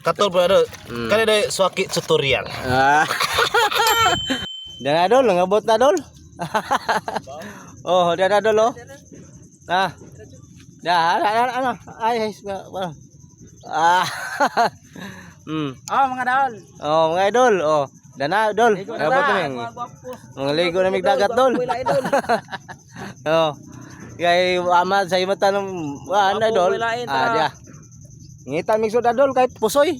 Katol po idol. Kani day swaki tutorial. Dan adol, ngabot na dol. Oh, dan adol oh. Nah. Dah, ano? Ay, Mga daon. Oh, mga idol. Oh, dan adol. Ngabot na mga ligo na dagat dol. Oh. Kay ama sa imata ng ano dol. Dia. Ngita mig sud dol kay pusoy.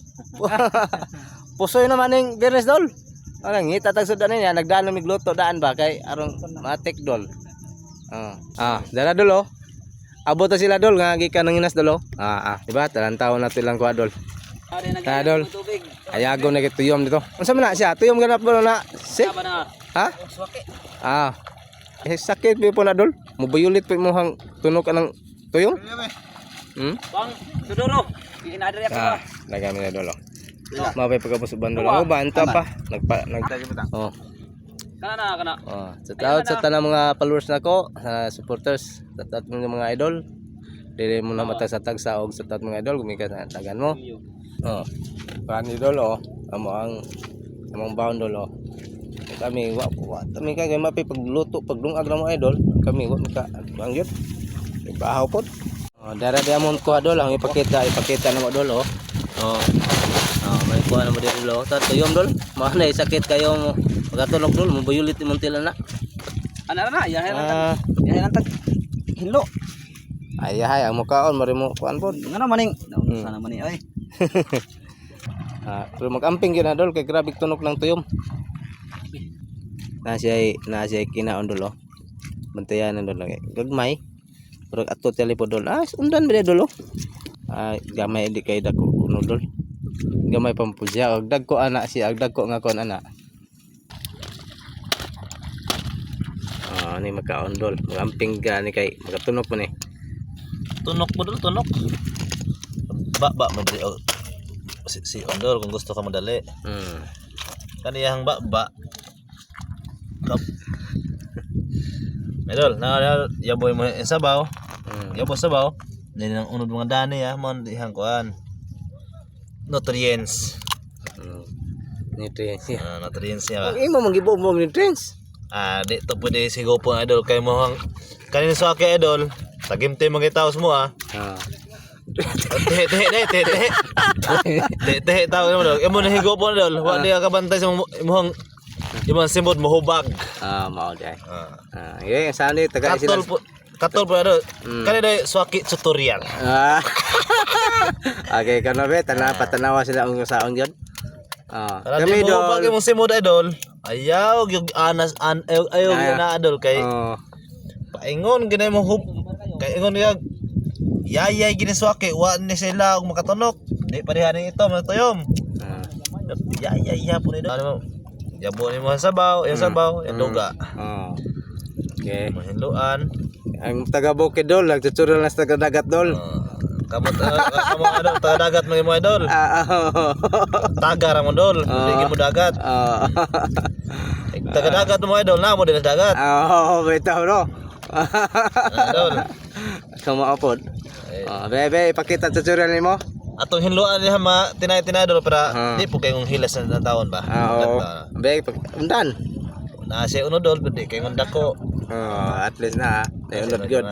Pusoy naman ning beres dol. Ano ngita tag sud niya nagdaan mig luto daan ba kay aron matik dol. Dala dol oh. Abot na sila dol nga gikan ng inas dol oh. Diba? Talantaw na tilang ko dol. Dol. Ayago na kituyom dito. Unsa man na siya? Tuyom ganap dol na. Ha? Sakit po na dol. Mubayulit po mo hang tunok anang tuyom. Bang, tuduro. Inadari ako. Nagami na dol. Mapay pagkabusuban dol. Banta pa. Oh. Kana. Sa tanang mga followers nako, supporters, sa mga idol. Dili mo na mata sa tagsa og sa mga idol gumikan na tagan mo. Kan idol oh. Among bound dol oh. Kami kami kay mapay pagluto pagdungag na mo idol. Kami wa maka bangyot. Ibahaw pod. Dara di amon ko dol ang ipakita namo dol oh. May kuha na mo dito dol. Tatuyom dol. Mao na sakit kayo mo. Pagkatulog dol mo bayulit imong tilan na. Ana na, yahay tag hilo. Ay ang mukaon mari mo kuan pod. Ngano maning? Sana mani ay. Pero magamping gyud na dol kay grabe tunok ng tuyom. Na siya kinaon dol oh. Bantayan na dol lagi. Gagmay. Pero ato tali po dol. Undan ba dol oh. Gamay di kay dako kuno dol. Gamay pampulya og dagko anak siya, og dagko nga kon anak. Ni makaon dol. Magamping gani kay magatunok man eh. Tunok mo dol, tunok. Ba madali og si ondol kung gusto ka madali. Kaniyang ba. Kap. Medol, yaboy mo sabaw. Yaboy sabaw. Nini nang unod mga dani mon dihang kuan. Nutrients. Nutrients. Nutrients niya. Imo mangibo mo nutrients. Di to pwede sigo po idol kay mo hang kanin sa kay idol. Tagimte mo gitaos mo Tehe tao mo dol. Imo na higo po dol. Wa di ka bantay sa imong imong simod mo hubag. Mao di ay. Yung sani taga sila. Katol po idol. Kani day swaki tutorial. Okay, kana be patanawa sila ang saon gyud. Kami dol. Pag imong simod idol, ayaw gyud ayaw na idol kay paingon ginay mo hub kay ingon gyud yayay giniswaki wa ni sila og makatunok di parihaning ito matuyom yayay po ni ano yabo ni mo sabaw yung duga okay mahinluan ang taga Bukid dol nagtutural na sa taga dagat dol kamo ano taga dagat mo idol taga ra mo dol hindi mo dagat taga dagat mo idol na mo din sa dagat bitaw no idol kamo apod bebe ipakita tutorial nimo atong hinluan niya tinay dol para di po kayong hilas na taon ba be undan na siya uno dol di kay ngonda ko at least na unod good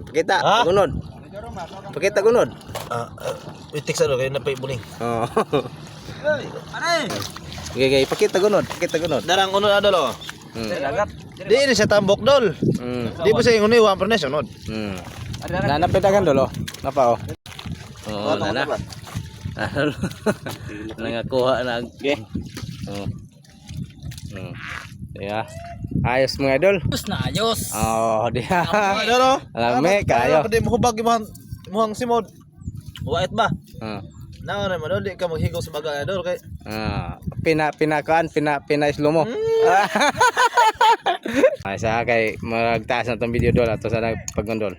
pakita gunod pakita gunod itik sa dol kay napay buling okay pakita gunod darang uno na dol Dagat. Di ini siya tambok dol. Di po siya nguni wa pernes unod. Nana pedagan dolo. Napa oh. Nana. Nangakuha na okay. Ya. Ayos mga idol. Ayos na ayos. Dia. Dolo. Lame kayo. Pwede mo hubag imong simod. Wait ba? Na mo dol di ka maghigaw sa baga dol kay. Pina slow mo. Ay sa kay magtaas na tong video dol ato sa pagngondol.